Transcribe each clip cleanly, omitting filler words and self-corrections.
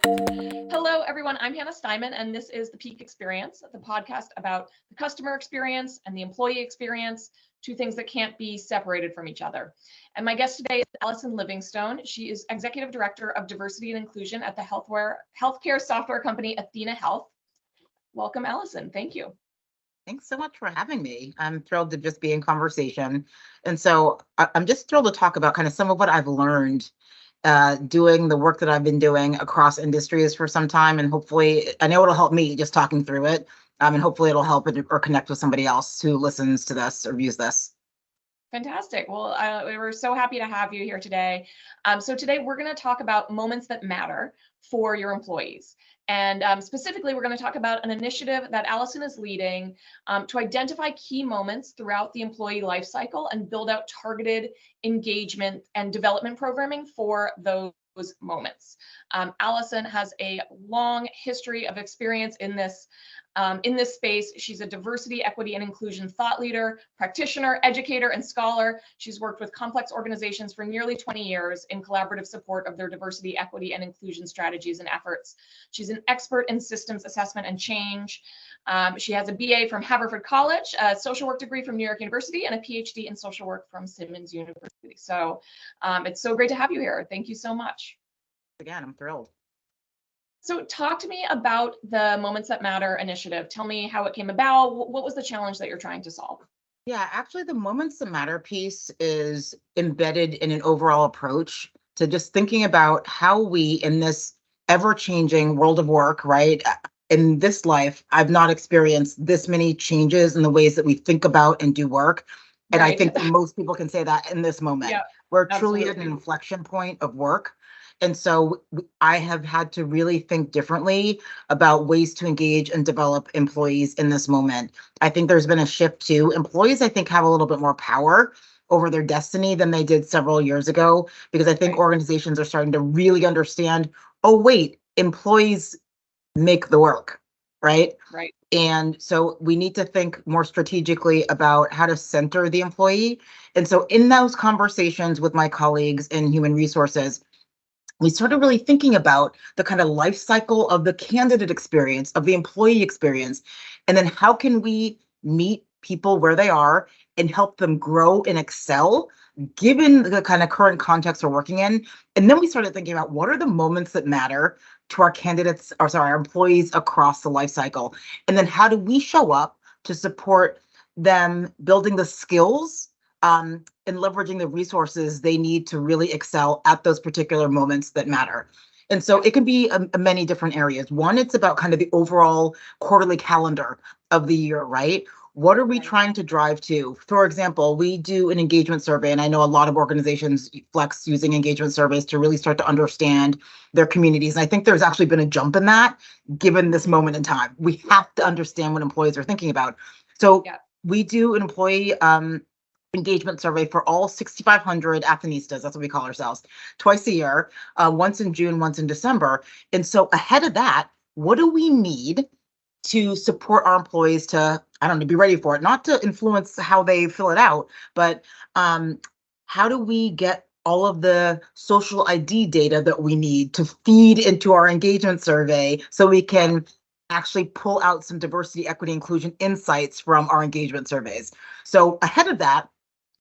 Hello, everyone. I'm Hannah Steinman, and this is the Peak Experience, the podcast about the customer experience and the employee experience, two things that can't be separated from each other. And my guest today is Allyson Livingstone. She is Executive Director of Diversity and Inclusion at the healthcare software company athenahealth. Welcome, Allyson. Thank you. Thanks so much for having me. I'm thrilled to just be in conversation. And so I'm just thrilled to talk about kind of some of what I've learned doing the work that I've been doing across industries for some time. And hopefully, I know it'll help me just talking through it. And hopefully it'll help it or connect with somebody else who listens to this or views this. Fantastic. Well, we're so happy to have you here today. So today we're going to talk about moments that matter for your employees. And specifically, we're going to talk about an initiative that Allyson is leading to identify key moments throughout the employee life cycle and build out targeted engagement and development programming for those moments. Allyson has a long history of experience in this space. She's a diversity, equity, and inclusion thought leader, practitioner, educator, and scholar. She's worked with complex organizations for nearly 20 years in collaborative support of their diversity, equity, and inclusion strategies and efforts. She's an expert in systems assessment and change. She has a BA from Haverford College, a social work degree from New York University, and a PhD in social work from Simmons University. So it's so great to have you here. Thank you so much. Again, I'm thrilled. So talk to me about the Moments That Matter initiative. Tell me how it came about. What was the challenge that you're trying to solve? Yeah, actually, the Moments That Matter piece is embedded in an overall approach to just thinking about how we, in this ever-changing world of work, right? In this life, I've not experienced this many changes in the ways that we think about and do work. And I think that most people can say that in this moment. Yeah, we're truly at an inflection point of work. And so I have had to really think differently about ways to engage and develop employees in this moment. I think there's been a shift too. Employees, I think, have a little bit more power over their destiny than they did several years ago, because I think organizations are starting to really understand, oh, wait, employees make the work, right? Right. And so we need to think more strategically about how to center the employee. And so in those conversations with my colleagues in human resources, we started really thinking about the kind of life cycle of the candidate experience, of the employee experience, and then how can we meet people where they are and help them grow and excel given the kind of current context we're working in. And then we started thinking about what are the moments that matter to our candidates, or sorry, our employees across the life cycle. And then how do we show up to support them building the skills and leveraging the resources they need to really excel at those particular moments that matter. And so it can be many different areas. One, it's about kind of the overall quarterly calendar of the year, right? What are we trying to drive to? For example, we do an engagement survey, and I know a lot of organizations flex using engagement surveys to really start to understand their communities. And I think there's actually been a jump in that given this moment in time. We have to understand what employees are thinking about. So we do an employee engagement survey for all 6,500 Athenistas, that's what we call ourselves, twice a year, once in June, once in December. And so ahead of that, what do we need to support our employees to, I don't know, be ready for it, not to influence how they fill it out, but how do we get all of the social ID data that we need to feed into our engagement survey so we can actually pull out some diversity, equity, inclusion insights from our engagement surveys. So ahead of that,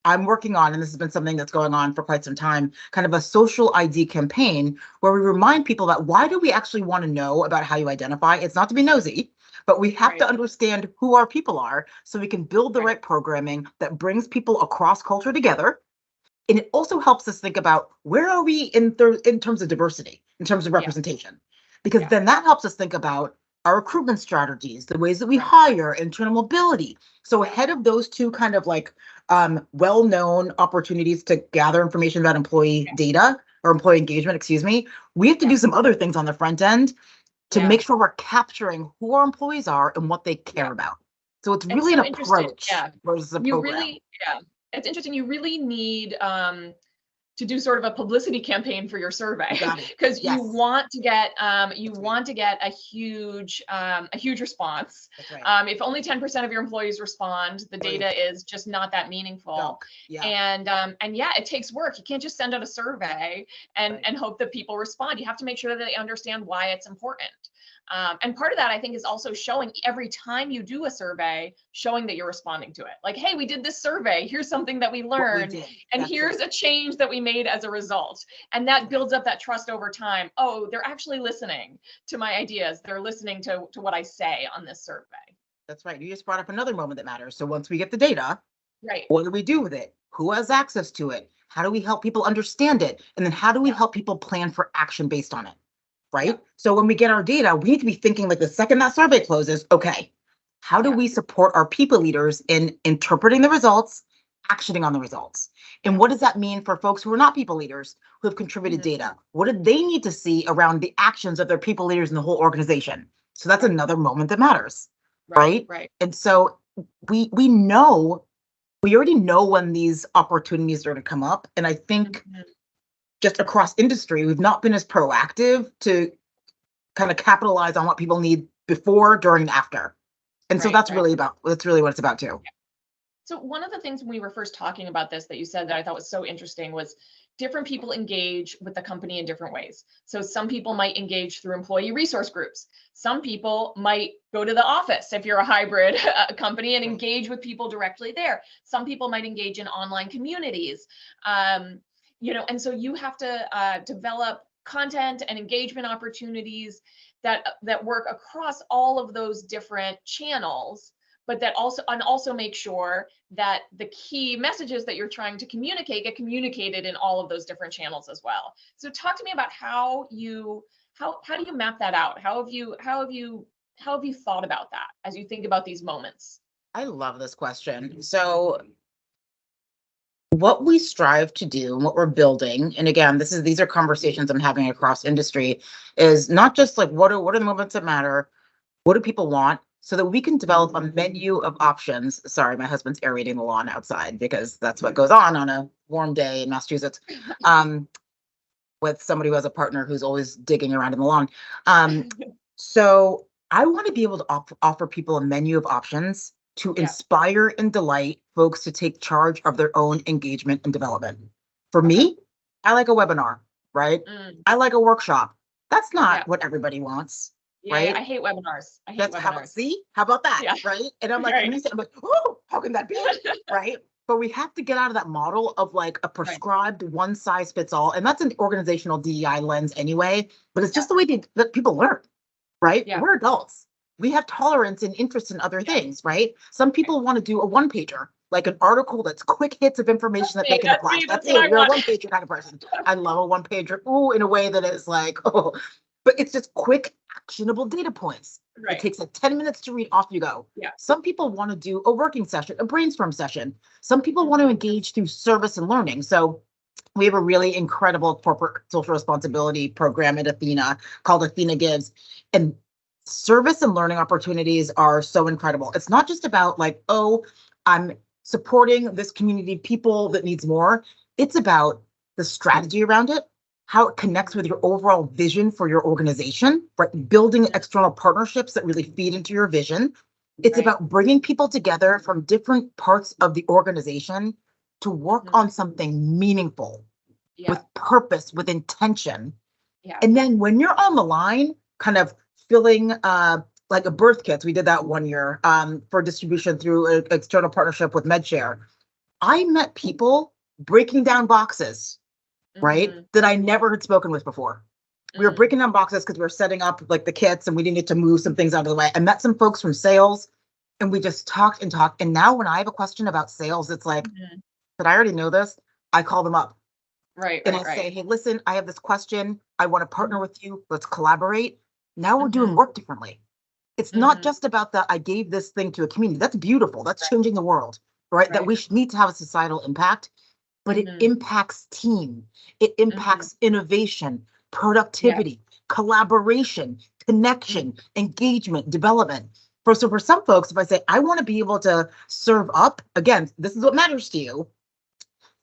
I'm working on, and this has been something that's going on for quite some time, kind of a social ID campaign where we remind people that why do we actually want to know about how you identify? It's not to be nosy, but we have to understand who our people are so we can build the right programming that brings people across culture together. And it also helps us think about where are we in terms of diversity, in terms of representation, because then that helps us think about our recruitment strategies, the ways that we hire, internal mobility. So ahead of those two kind of like well-known opportunities to gather information about employee data or employee engagement, excuse me, we have to do some other things on the front end to make sure we're capturing who our employees are and what they care about. So it's really an approach versus a program. It's interesting. You really need to do sort of a publicity campaign for your survey, because Yes. you want to get a huge response. That's right. If only 10% of your employees respond, the data is just not that meaningful. Yeah. And yeah, it takes work. You can't just send out a survey and hope that people respond. You have to make sure that they understand why it's important. And part of that, I think, is also showing every time you do a survey, showing that you're responding to it. Like, hey, we did this survey. Here's something that we learned. And here's a change that we made as a result. And that builds up that trust over time. Oh, they're actually listening to my ideas. They're listening to what I say on this survey. That's right. You just brought up another moment that matters. So once we get the data, right, what do we do with it? Who has access to it? How do we help people understand it? And then how do we help people plan for action based on it? Right? So when we get our data, we need to be thinking, like, the second that survey closes, okay, how do we support our people leaders in interpreting the results, actioning on the results? And what does that mean for folks who are not people leaders, who have contributed data? What do they need to see around the actions of their people leaders in the whole organization? So that's another moment that matters, right? And so we already know when these opportunities are going to come up. And I think just across industry, we've not been as proactive to kind of capitalize on what people need before, during, and after. And so that's really what it's about too. So one of the things when we were first talking about this that you said that I thought was so interesting was different people engage with the company in different ways. So some people might engage through employee resource groups. Some people might go to the office if you're a hybrid company and engage with people directly there. Some people might engage in online communities. And so you have to develop content and engagement opportunities that work across all of those different channels, but that also make sure that the key messages that you're trying to communicate get communicated in all of those different channels as well. So talk to me about how do you map that out? How have you thought about that as you think about these moments? I love this question. So what we strive to do and what we're building, and again, these are conversations I'm having across industry, is not just like what are the moments that matter, what do people want, so that we can develop a menu of options. Sorry, my husband's aerating the lawn outside because that's what goes on a warm day in Massachusetts, with somebody who has a partner who's always digging around in the lawn. So I want to be able to offer people a menu of options to inspire and delight folks to take charge of their own engagement and development. For me, I like a webinar, right? I like a workshop. That's not what everybody wants, right? I hate webinars. How about that, right? And I'm like, oh, how can that be, right? But we have to get out of that model of like a prescribed one size fits all. And that's an organizational DEI lens anyway, but it's just the way that people learn, right? We're adults. We have tolerance and interest in other things, right? Some people want to do a one pager, like an article that's quick hits of information that they can apply. That's it. You're a one pager kind of person. I love a one pager. Ooh, in a way that is like, oh, but it's just quick, actionable data points. It takes like 10 minutes to read, off you go. Some people want to do a working session, a brainstorm session. Some people want to engage through service and learning. So we have a really incredible corporate social responsibility program at Athena called Athena Gives. And service and learning opportunities are so incredible. It's not just about like, oh, I'm supporting this community of people that needs more. It's about the strategy around it, how it connects with your overall vision for your organization, right? Building external partnerships that really feed into your vision. It's about bringing people together from different parts of the organization to work on something meaningful, with purpose, with intention. And then when you're on the line, kind of filling like a birth kits. We did that one year for distribution through an external partnership with MedShare. I met people breaking down boxes, right? That I never had spoken with before. We were breaking down boxes because we were setting up like the kits and we needed to move some things out of the way. I met some folks from sales and we just talked and talked. And now when I have a question about sales, it's like, but I already know this. I call them up. And I say, hey, listen, I have this question. I want to partner with you. Let's collaborate. Now we're doing work differently. It's not just about that I gave this thing to a community. That's beautiful. That's changing the world, right? That we need to have a societal impact, but it impacts team. It impacts innovation, productivity, collaboration, connection, engagement, development. So for some folks, if I say, I want to be able to serve up, again, this is what matters to you.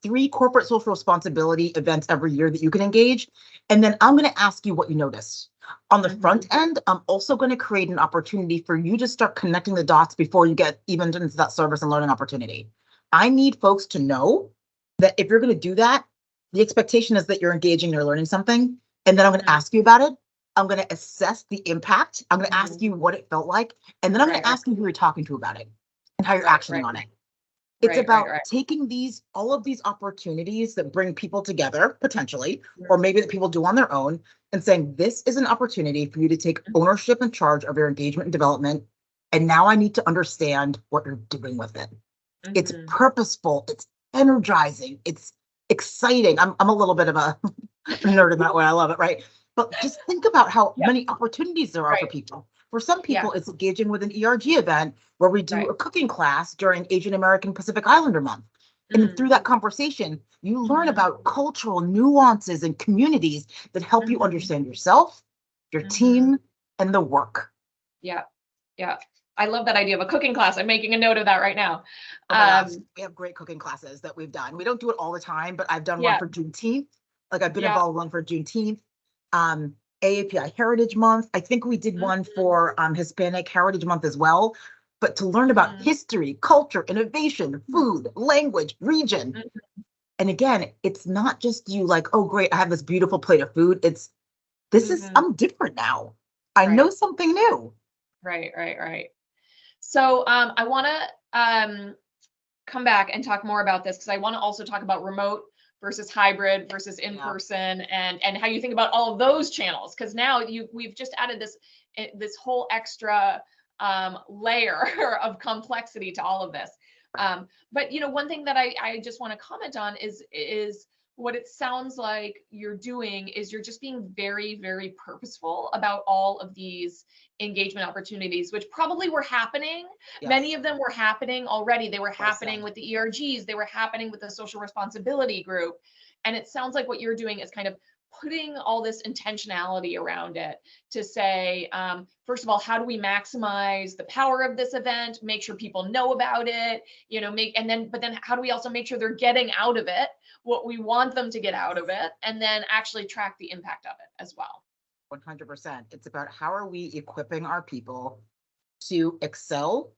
3 corporate social responsibility events every year that you can engage. And then I'm going to ask you what you noticed. On the front end, I'm also going to create an opportunity for you to start connecting the dots before you get even into that service and learning opportunity. I need folks to know that if you're going to do that, the expectation is that you're engaging, you're learning something. And then I'm going to ask you about it. I'm going to assess the impact. I'm going to ask you what it felt like. And then I'm going to ask you who you're talking to about it and how you're actioning on it. It's about taking all of these opportunities that bring people together, potentially, or maybe that people do on their own, and saying, this is an opportunity for you to take ownership and charge of your engagement and development. And now I need to understand what you're doing with it. It's purposeful, it's energizing, it's exciting. I'm a little bit of a nerd in that way. I love it, right? But just think about how many opportunities there are for people. For some people, it's engaging with an ERG event where we do a cooking class during Asian American Pacific Islander Month. And through that conversation, you learn about cultural nuances and communities that help you understand yourself, your team, and the work. Yeah. I love that idea of a cooking class. I'm making a note of that right now. We have great cooking classes that we've done. We don't do it all the time, but I've done one for Juneteenth. Like I've been involved in one for Juneteenth. AAPI Heritage Month. I think we did one for Hispanic Heritage Month as well. But to learn about history, culture, innovation, food, language, region. And again, it's not just you like, oh, great, I have this beautiful plate of food. It's, I'm different now. I know something new. Right. So I want to come back and talk more about this because I want to also talk about remote versus hybrid versus in-person and how you think about all of those channels. Because now we've just added this whole extra layer of complexity to all of this. But one thing that I just want to comment on is what it sounds like you're doing is you're just being very, very purposeful about all of these engagement opportunities, which probably were happening. Yes. Many of them were happening already. They were happening with the ERGs. They were happening with the social responsibility group. And it sounds like what you're doing is kind of putting all this intentionality around it to say, first of all, how do we maximize the power of this event? Make sure people know about it, but then how do we also make sure they're getting out of it what we want them to get out of it, and then actually track the impact of it as well. 100%. It's about how are we equipping our people to excel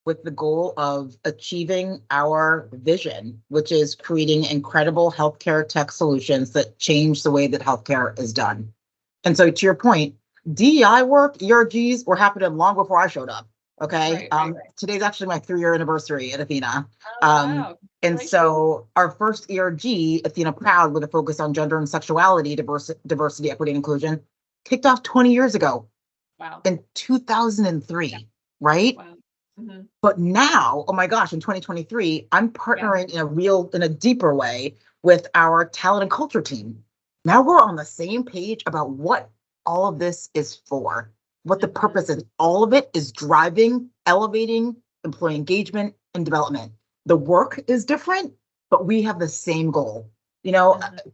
with the goal of achieving our vision, which is creating incredible healthcare tech solutions that change the way that healthcare is done. And so to your point, DEI work, ERGs were happening long before I showed up. Okay. Right. Today's actually my 3-year anniversary at Athena. Wow. And so our first ERG, Athena Proud, with a focus on gender and sexuality, diversity, equity, and inclusion, kicked off 20 years ago. Wow. In 2003, right? Wow. But now, oh my gosh, in 2023, I'm partnering in a deeper way with our talent and culture team. Now we're on the same page about what all of this is for, what the purpose is. All of it is driving, elevating employee engagement and development. The work is different, but we have the same goal.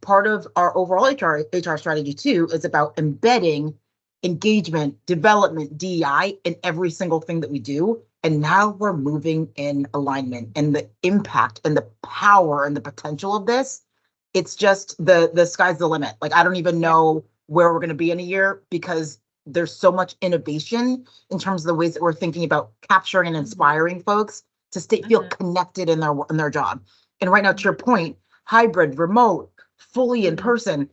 Part of our overall HR strategy too is about embedding engagement, development, DEI in every single thing that we do. And now we're moving in alignment, and the impact and the power and the potential of this, it's just the sky's the limit. Like, I don't even know where we're going to be in a year because there's so much innovation in terms of the ways that we're thinking about capturing and inspiring folks to feel connected in their job. And right now, to your point, hybrid, remote, fully in person,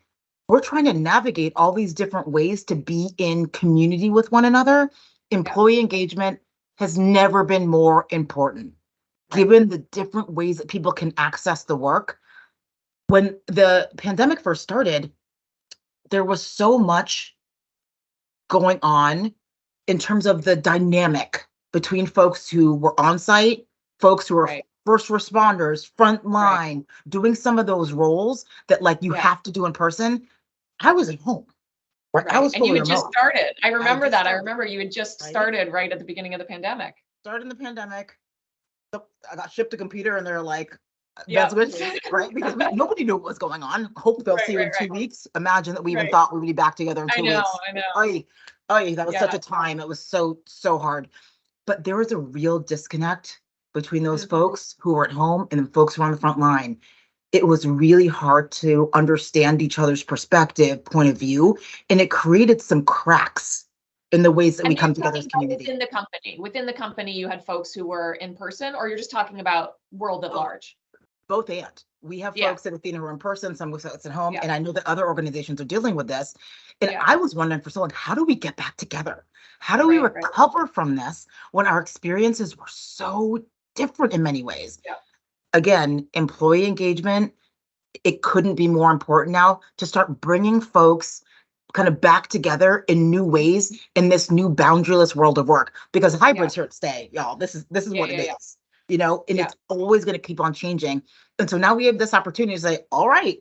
we're trying to navigate all these different ways to be in community with one another. Employee engagement has never been more important, given the different ways that people can access the work. When the pandemic first started, there was so much going on in terms of the dynamic between folks who were on site, folks who were first responders, front line, doing some of those roles that you have to do in person. I was at home. Right. And you had just started. I remember that. I remember you had just started right at the beginning of the pandemic. Started in the pandemic. I got shipped a computer and they're like, that's good, right? Because nobody knew what was going on. Hope they'll see you in 2 weeks. Imagine that we even thought we would be back together in 2 weeks. I know. That was such a time. It was so hard. But there was a real disconnect between those folks who were at home and the folks who were on the front line. it was really hard to understand each other's perspective, point of view, and it created some cracks in the ways that we And you're come together as talking a about community. within the company. Within the company, you had folks who were in person, or you're just talking about world at Both, large? both and. We have Yeah, folks at Athena who are in person, some with us at home, yeah, and I know that other organizations are dealing with this. And yeah. I was wondering for so long, how do we get back together? How do we Right, right. recover from this when our experiences were so different in many ways? Yeah. Again, employee engagement, it couldn't be more important now to start bringing folks kind of back together in new ways in this new boundaryless world of work, because Yeah, hybrid's here to stay, y'all. This is yeah, what it yeah, yeah, is, you know, and yeah. it's always going to keep on changing. And so now we have this opportunity to say, all right,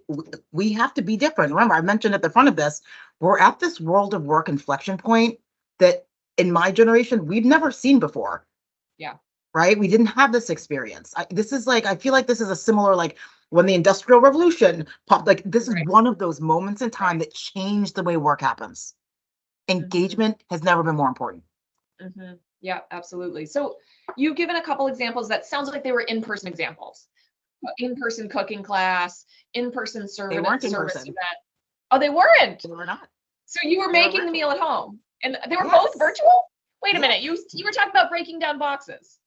we have to be different. Remember, I mentioned at the front of this, we're at this world of work inflection point that in my generation we've never seen before. Yeah. Right? We didn't have this experience. This is like, I feel like this is a similar, like when the Industrial Revolution popped, like this is Right, one of those moments in time right. that changed the way work happens. Mhm, Engagement has never been more important. mhm. Yeah, absolutely. So you've given a couple examples that sounds like they were in-person examples. In-person cooking class, in-person They weren't in service person. event. Oh, they weren't? They were not. So you were They were making the meal virtual. at home, and they were both Yes. virtual? Wait a Yes. minute, you were talking about breaking down boxes.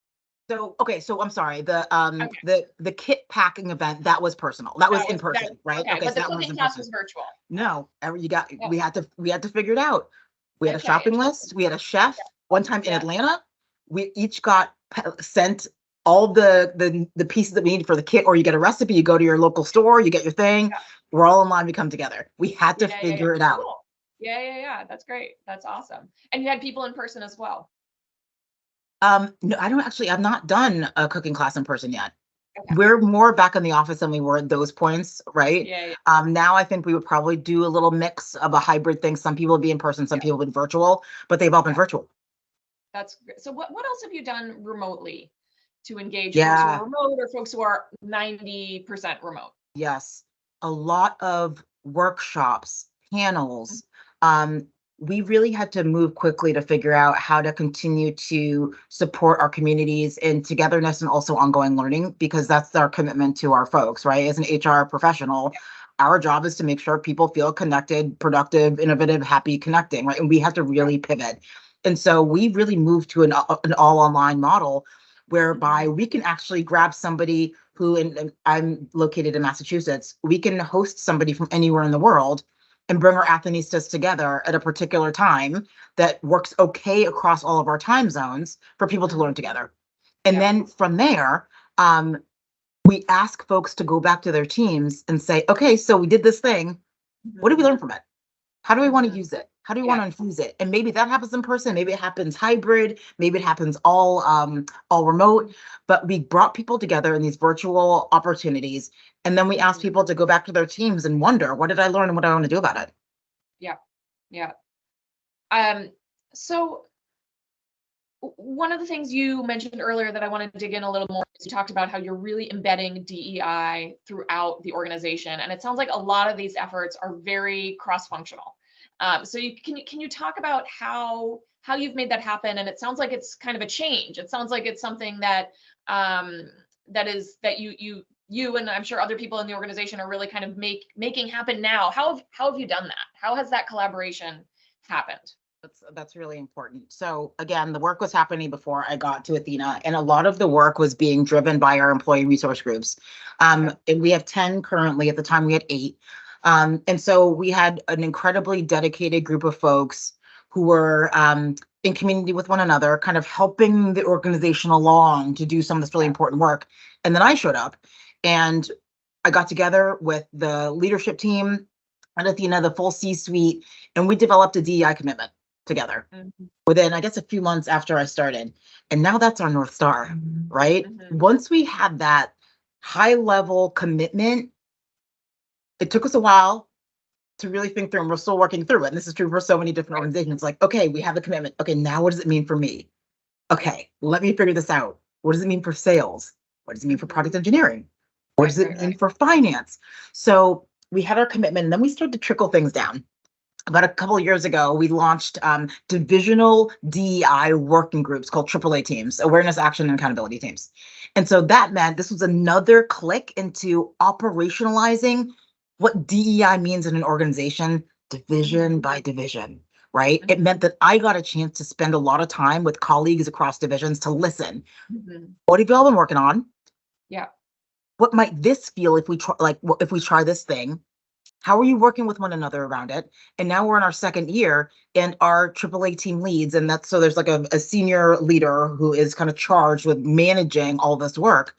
So, okay, so I'm sorry. Okay, The kit packing event, that was personal. That was in that person, right? okay, Okay, but so the that one was cooking in class person. was virtual. No, Oh, we had to figure it out. We had a okay, shopping interesting. list. We had a chef. One time in Yeah, Atlanta, we each got sent all the pieces that we needed for the kit, or you get a recipe, you go to your local store, you get your thing. We're all in line, we come together. We had to yeah, yeah, yeah. figure it out. Cool. Yeah, yeah, yeah. That's great. That's awesome. And you had people in person as well. No, I don't actually, I've not done a cooking class in person yet. Okay. We're more back in the office than we were at those points, right? Yeah, yeah, Now I think we would probably do a little mix of a hybrid thing. Some people would be in person, some yeah, people would be virtual, but they've all been yeah. virtual. That's great. So what else have you done remotely to engage folks who are Yeah, remote or folks who are 90% remote? yes. A lot of workshops, Mhm. panels. Um, we really had to move quickly to figure out how to continue to support our communities in togetherness and also ongoing learning, because that's our commitment to our folks, right? As an HR professional, our job is to make sure people feel connected, productive, innovative, happy, connecting, right? And we have to Yeah. really pivot. And so we really moved to an all online model whereby Mhm. we can actually grab somebody who, and I'm located in Massachusetts, we can host somebody from anywhere in the world and bring our Athenistas together at a particular time that works okay across all of our time zones for people to learn Mhm. together. And Yeah. then from there, we ask folks to go back to their teams and say, okay, so we did this thing. What did we Mhm. learn from it? How do we want to Mhm. use it? How do we want Yeah. to infuse it? And maybe that happens in person, maybe it happens hybrid, maybe it happens all remote, but we brought people together in these virtual opportunities. And then we asked Mhm. people to go back to their teams and wonder, what did I learn and what do I want to do about it? Yeah. Yeah. Um, so one of the things you mentioned earlier that I want to dig in a little more is you talked about how you're really embedding DEI throughout the organization, and it sounds like a lot of these efforts are very cross-functional. So can you talk about how you've made that happen? And it sounds like it's kind of a change. It sounds like it's something that that you and I'm sure other people in the organization are really kind of making happen now. How have you done that? How has that collaboration happened? That's really important. So again, the work was happening before I got to Athena, and a lot of the work was being driven by our employee resource groups. Okay. And we have 10 currently. At the time, we had 8. And so we had an incredibly dedicated group of folks who were in community with one another, kind of helping the organization along to do some of this really Yeah. important work. And then I showed up and I got together with the leadership team at Athena, the full C-suite, and we developed a DEI commitment together Mhm. within, I guess, a few months after I started. And now that's our North Star, right? Mhm. Once we had that high level commitment, it took us a while to really think through, and we're still working through it. And this is true for so many different Right. organizations. Like, okay, we have the commitment. Okay, now what does it mean for me? Yeah. Okay, let me figure this out. What does it mean for sales? What does it mean for Mhm. product engineering? What Right, does it right, mean right. for finance? So we had our commitment, and then we started to trickle things down. about a couple of years ago, we launched divisional DEI working groups called AAA teams, awareness, action, and accountability teams. And so that meant this was another click into operationalizing what DEI means in an organization, division by division, right? It meant that I got a chance to spend a lot of time with colleagues across divisions to listen. What have y'all been working on? Yeah. What might this feel if we try, if we try this thing? How are you working with one another around it? And now we're in our second year, and our AAA team leads, and that's so there's like a senior leader who is kind of charged with managing all this work.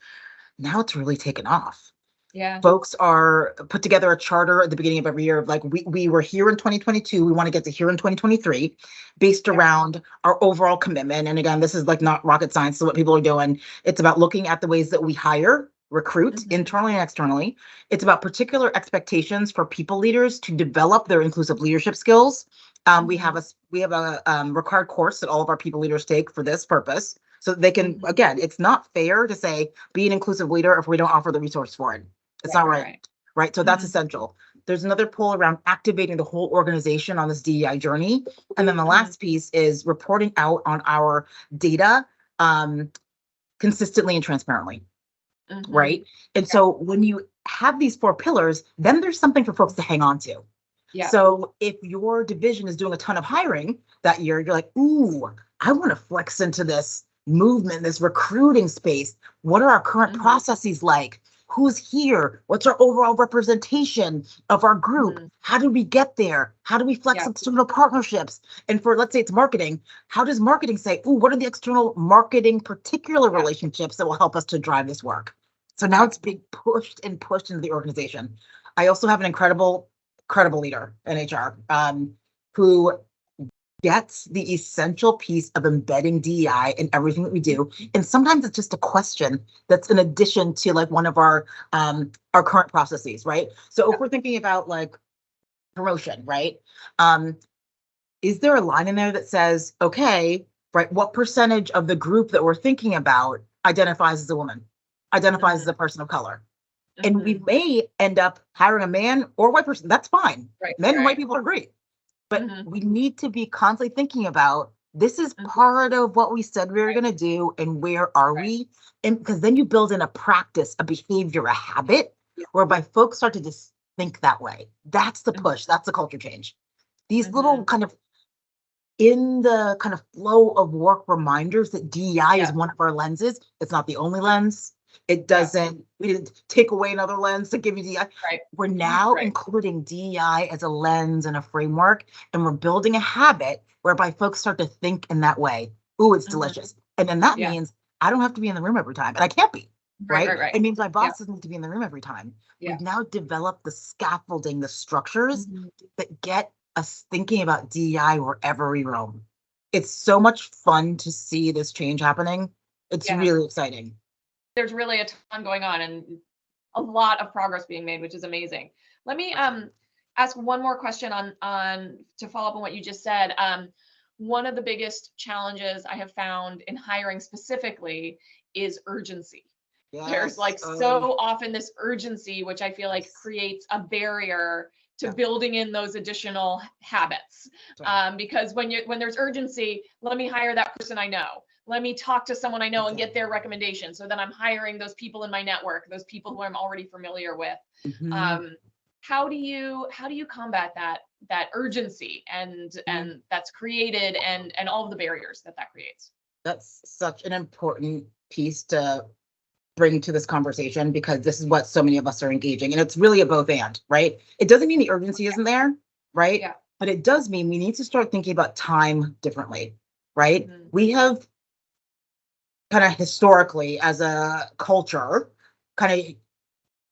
Now it's really taken off. Yeah. Folks are put together a charter at the beginning of every year of like, we were here in 2022, we want to get to here in 2023, based around our overall commitment. And again, this is like not rocket science. So what people are doing, it's about looking at the ways that we hire, recruit internally and externally. It's about particular expectations for people leaders to develop their inclusive leadership skills. We have a required course that all of our people leaders take for this purpose. So they can, again, it's not fair to say, be an inclusive leader if we don't offer the resource for it. It's not right. Right. So that's essential. There's another pull around activating the whole organization on this DEI journey. And then the last piece is reporting out on our data consistently and transparently. Right. And so when you have these 4 pillars, then there's something for folks to hang on to. Yeah. So if your division is doing a ton of hiring that year, you're like, ooh, I want to flex into this movement, this recruiting space. What are our current processes like? Who's here? What's our overall representation of our group? How do we get there? How do we flex external partnerships? And for, let's say it's marketing, how does marketing say, ooh, what are the external marketing particular relationships that will help us to drive this work? So now it's being pushed into the organization. I also have an incredible leader in HR who gets the essential piece of embedding DEI in everything that we do. And sometimes it's just a question that's in addition to like one of our current processes, right? So if we're thinking about like promotion, right? Is there a line in there that says, okay, right, what percentage of the group that we're thinking about identifies as a woman, identifies as a person of color? And we may end up hiring a man or a white person. That's fine. Men and white people are great. But we need to be constantly thinking about, this is part of what we said we were going to do, and where are we? And because then you build in a practice, a behavior, a habit, whereby folks start to just think that way. That's the push. That's the culture change. These little kind of in the kind of flow of work reminders that DEI is one of our lenses. It's not the only lens. It doesn't, we didn't take away another lens to give you DEI. We're now including DEI as a lens and a framework, and we're building a habit whereby folks start to think in that way. Ooh, it's delicious. And then that means I don't have to be in the room every time, and I can't be, right? It means my boss doesn't need to be in the room every time. We've now developed the scaffolding, the structures that get us thinking about DEI wherever we roam. It's so much fun to see this change happening. It's really exciting. There's really a ton going on and a lot of progress being made, which is amazing. Let me ask one more question on to follow up on what you just said. One of the biggest challenges I have found in hiring specifically is urgency. There's like so often this urgency, which I feel like creates a barrier to building in those additional habits. Because when there's urgency, let me hire that person I know. Let me talk to someone I know and get their recommendation. So then I'm hiring those people in my network, those people who I'm already familiar with. How do you combat that urgency and that's created and all of the barriers that creates? That's such an important piece to bring to this conversation, because this is what so many of us are engaging, and it's really a both and, right? It doesn't mean the urgency isn't there, right? But it does mean we need to start thinking about time differently, right? We have kind of historically as a culture, kind of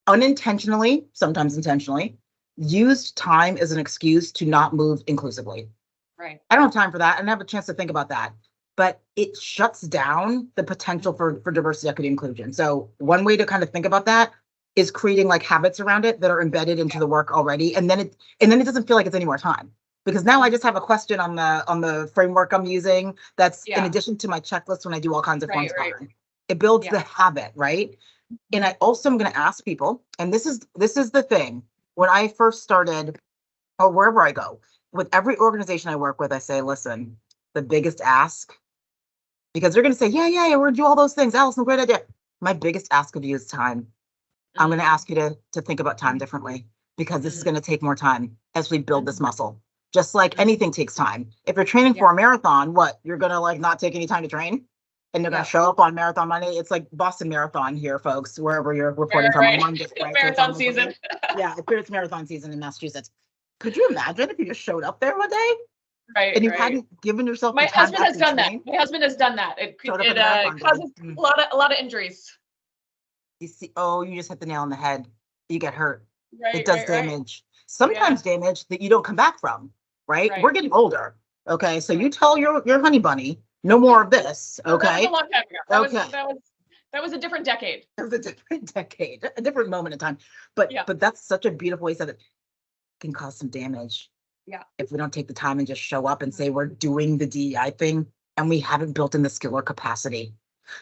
unintentionally, sometimes intentionally, used time as an excuse to not move inclusively. I don't have time for that. I don't have a chance to think about that. But it shuts down the potential for diversity, equity, inclusion. So one way to kind of think about that is creating like habits around it that are embedded into the work already. And then it doesn't feel like it's any more time. Because now I just have a question on the framework I'm using that's in addition to my checklist when I do all kinds of fun stuff. It builds the habit, right? And I also am going to ask people, and this is the thing, when I first started, or wherever I go, with every organization I work with, I say, listen, the biggest ask, because they're going to say, yeah, we're going to do all those things. Allyson, great idea. My biggest ask of you is time. I'm going to ask you to think about time differently, because this is going to take more time as we build this muscle. Just like anything takes time. If you're training for a marathon, what, you're going to like not take any time to train? And you're going to show up on Marathon Monday. It's like Boston Marathon here, folks, wherever you're reporting from. On Monday, right? Marathon season. Yeah, it's marathon season in Massachusetts. Could you imagine if you just showed up there one day? Right. And you hadn't given yourself My the time husband has done that. My husband has done that. It causes a lot of injuries. You see, oh, you just hit the nail on the head. You get hurt. Right. It does damage. Sometimes damage that you don't come back from, right? We're getting older. Okay. So you tell your honey bunny, no more of this. Okay. That was a long time ago. That was a different decade. It was a different decade, a different moment in time. But that's such a beautiful way that it can cause some damage. Yeah. If we don't take the time and just show up and say we're doing the DEI thing and we haven't built in the skill or capacity.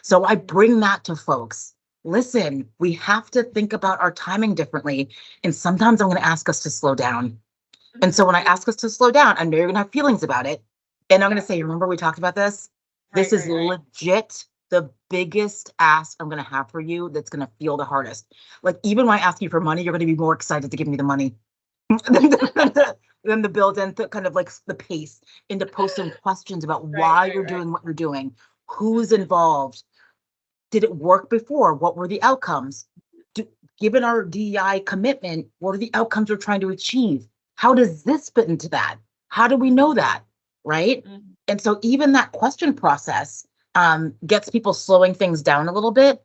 So I bring that to folks. Listen, we have to think about our timing differently. And sometimes I'm going to ask us to slow down. And so when I ask us to slow down, I know you're going to have feelings about it. And I'm going to say, remember we talked about this? This is legit the biggest ask I'm going to have for you that's going to feel the hardest. Like even when I ask you for money, you're going to be more excited to give me the money than the build and to kind of like the pace into posting questions about why you're doing what you're doing, who's involved. Did it work before? What were the outcomes? Given our DEI commitment, what are the outcomes we're trying to achieve? How does this fit into that? How do we know that? Right? Mm-hmm. And so even that question process gets people slowing things down a little bit.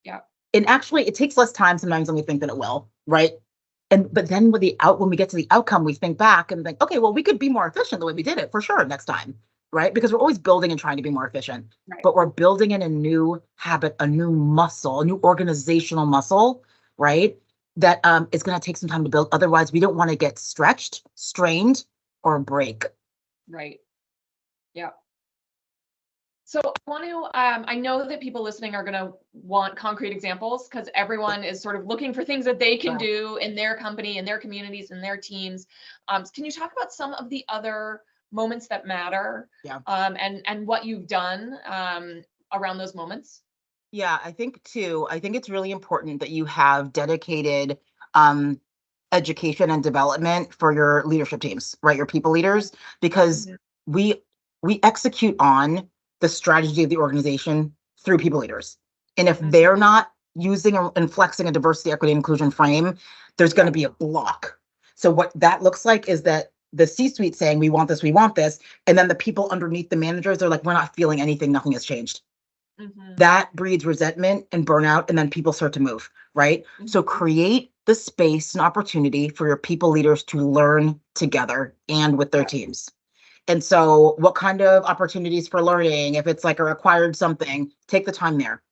Yeah. And actually, it takes less time sometimes than we think that it will. Right. But then when we get to the outcome, we think back and think, okay, well, we could be more efficient the way we did it for sure next time. Right? Because we're always building and trying to be more efficient, but we're building in a new habit, a new muscle, a new organizational muscle, right? That is going to take some time to build. Otherwise, we don't want to get stretched, strained, or break. Right. Yeah. So I know that people listening are going to want concrete examples because everyone is sort of looking for things that they can do in their company, in their communities, in their teams. Can you talk about some of the other moments that matter and what you've done around those moments? Yeah, I think it's really important that you have dedicated education and development for your leadership teams, right? Your people leaders, because we execute on the strategy of the organization through people leaders. And if they're not using and flexing a diversity, equity, inclusion frame, there's going to be a block. So what that looks like is that the C-suite saying, we want this. And then the people underneath the managers are like, we're not feeling anything. Nothing has changed. Mm-hmm. That breeds resentment and burnout. And then people start to move, right? Mm-hmm. So create the space and opportunity for your people leaders to learn together and with their teams. And so what kind of opportunities for learning, if it's like a required something, take the time there.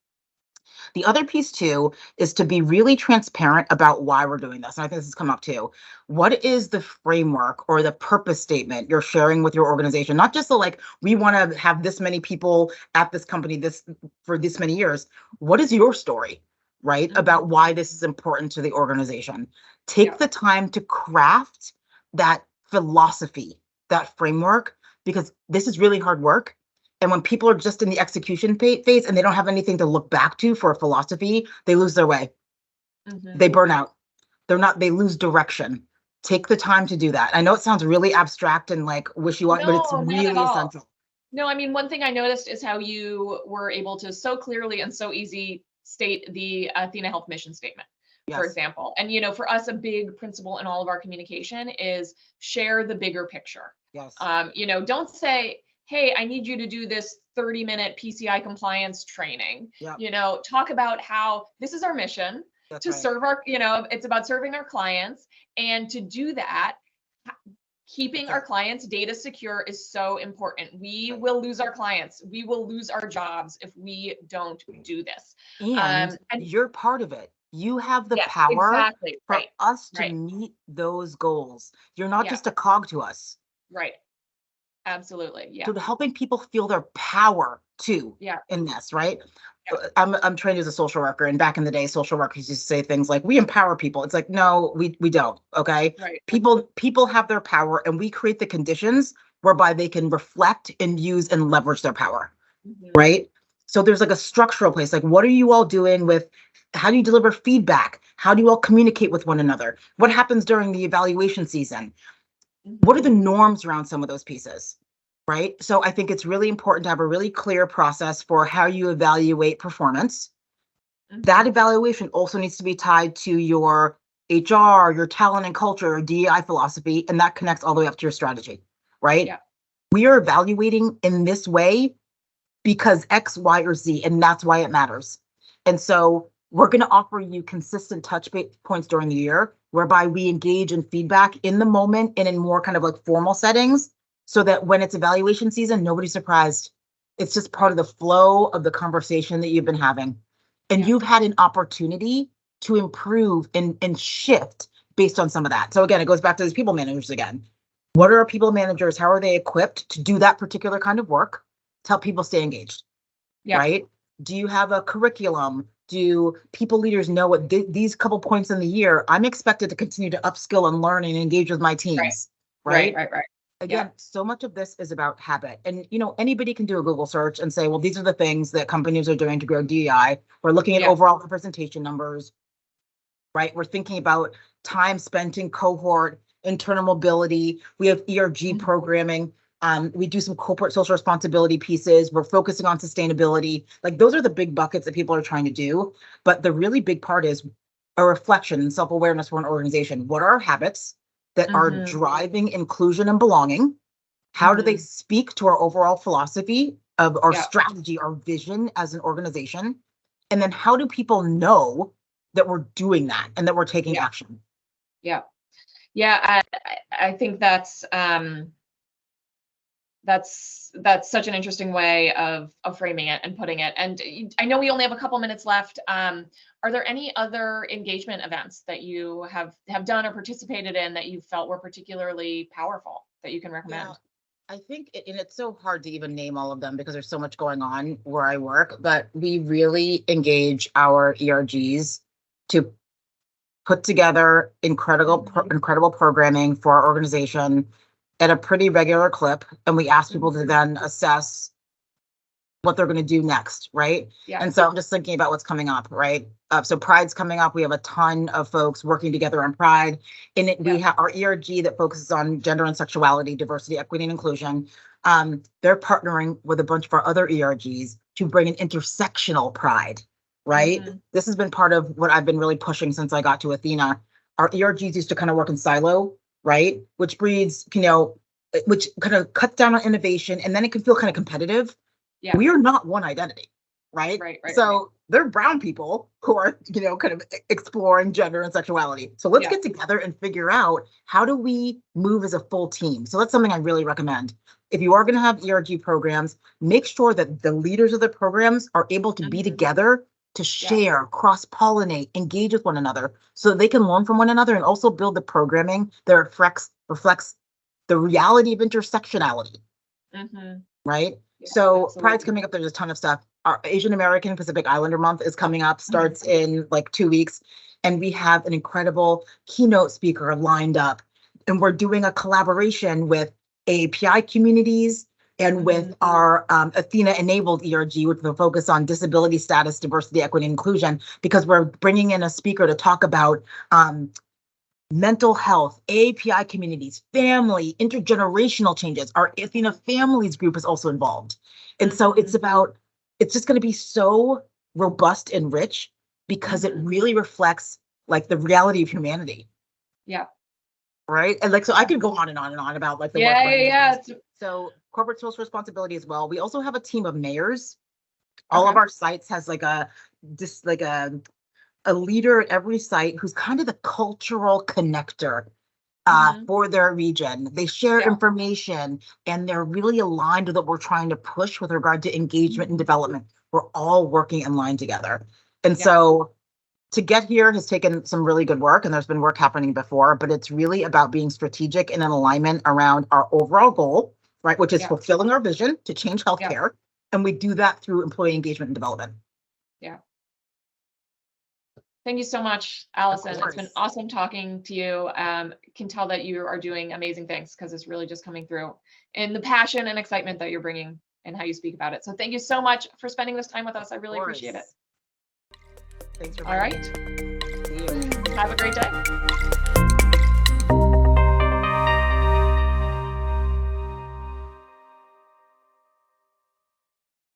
The other piece too is to be really transparent about why we're doing this. And I think this has come up too. What is the framework or the purpose statement you're sharing with your organization? Not just like, we want to have this many people at this company for this many years. What is your story, right? About why this is important to the organization. Take the time to craft that philosophy, that framework, because this is really hard work. And when people are just in the execution phase and they don't have anything to look back to for a philosophy, they lose their way. Mm-hmm. They burn out. They lose direction. Take the time to do that. I know it sounds really abstract and like wishy-washy, but it's really essential. No, I mean, one thing I noticed is how you were able to so clearly and so easy state the Athena Health mission statement, for example. And, for us, a big principle in all of our communication is share the bigger picture. Yes. Don't say, hey, I need you to do this 30-minute PCI compliance training. Yep. Talk about how this is our mission. That's to serve our, it's about serving our clients. And to do that, keeping our clients' data secure is so important. We will lose our clients. We will lose our jobs if we don't do this. And you're part of it. You have the power for us to meet those goals. You're not just a cog to us. Right. Absolutely. Yeah. So helping people feel their power too in this, right? I'm trained as a social worker, and back in the day, social workers used to say things like, "We empower people." It's like, no, we don't. Okay, Right. people have their power, and we create the conditions whereby they can reflect and use and leverage their power. Mhm. Right. So there's like a structural place. Like, what are you all doing with? How do you deliver feedback? How do you all communicate with one another? What happens during the evaluation season? What are the Mhm. norms around some of those pieces? Right. So I think it's really important to have a really clear process for how you evaluate performance. That Mhm. evaluation also needs to be tied to your HR, your talent and culture, or DEI philosophy, and that connects all the way up to your strategy. Right. Yeah. We are evaluating in this way because X, Y, or Z, and that's why it matters. And so we're going to offer you consistent points during the year whereby we engage in feedback in the moment and in more kind of like formal settings so that when it's evaluation season, nobody's surprised. It's just part of the flow of the conversation that you've been having. And Yeah. you've had an opportunity to improve and shift based on some of that. So again, it goes back to these people managers again. What are our people managers? How are they equipped to do that particular kind of work to help people stay engaged? Yeah. Right? Do you have a curriculum? Do people leaders know what these couple points in the year I'm expected to continue to upskill and learn and engage with my Right. teams? Right. Right? Right. Right. Yeah. Again, so much of this is about habit. And anybody can do a Google search and say, well, these are the things that companies are doing to grow DEI. We're looking at Yeah. overall representation numbers, right? We're thinking about time spent in cohort, internal mobility. We have ERG Mhm. programming. We do some corporate social responsibility pieces. We're focusing on sustainability. Like those are the big buckets that people are trying to do. But the really big part is a reflection and self-awareness for an organization. What are our habits that are Mhm. driving inclusion and belonging? How do they Mhm. speak to our overall philosophy of our Yeah. strategy, our vision as an organization? And then how do people know that we're doing that and that we're taking Yeah. action? Yeah. Yeah. I think that's such an interesting way of framing it and putting it. And I know we only have a couple minutes left. Are there any other engagement events that you have done or participated in that you felt were particularly powerful that you can Yeah, recommend? I think, and it's so hard to even name all of them because there's so much going on where I work, but we really engage our ERGs to put together Mhm. incredible programming for our organization at a pretty regular clip. And we ask people to Mhm. then assess what they're going to do next, right? Yeah. And so I'm just thinking about what's coming up, right? So Pride's coming up. We have a ton of folks working together on Pride. In it, Yeah. we have our ERG that focuses on gender and sexuality, diversity, equity, and inclusion. They're partnering with a bunch of our other ERGs to bring an intersectional Pride, right? Mhm. This has been part of what I've been really pushing since I got to Athena. Our ERGs used to kind of work in silo, right? Which breeds, which kind of cuts down on innovation, and then it can feel kind of competitive. Yeah. We are not one identity, right? Right. Right. Right. So they're brown people who are, kind of exploring gender and sexuality. So let's Yeah. get together and figure out how do we move as a full team. So that's something I really recommend. If you are going to have ERG programs, make sure that the leaders of the programs are able to be Mhm. together to Yeah. share, cross-pollinate, engage with one another so that they can learn from one another and also build the programming that reflects the reality of intersectionality, Mhm. right? Yeah. So Pride's Absolutely. coming up. There's a ton of stuff. Our Asian American Pacific Islander Month is coming up, Mhm. starts in like 2 weeks. And we have an incredible keynote speaker lined up. And we're doing a collaboration with API communities and with Mhm. our Athena enabled ERG, with the focus on disability status, diversity, equity, and inclusion, because we're bringing in a speaker to talk about mental health, API communities, family, intergenerational changes. Our Athena Families group is also involved. And so Mhm. it's just going to be so robust and rich because it Mhm. really reflects like the reality of humanity, Yeah. right? And like, so I Yeah. could go on and on and on about like the work Yeah. we're Yeah. doing. Yeah. So corporate social responsibility as well. We also have a team of mayors. All of Okay. our sites has like just like a leader at every site who's kind of the cultural connector Mhm. for their region. They share Yeah. information and they're really aligned with what we're trying to push with regard to engagement and Mhm. development. We're all working in line together. And Yeah. so to get here has taken some really good work, and there's been work happening before, but it's really about being strategic and in alignment around our overall goal, right? Which is Yeah. fulfilling our vision to change Yeah. healthcare. And we do that through employee engagement and development. Thank you so much, Allyson. It's been course. awesome talking to you. Can tell that you are doing amazing things because it's really just coming through in the passion and excitement that you're bringing and how you speak about it. So thank you so much for spending this time with us. I really appreciate it. Thanks for All right. See you. Have a great day.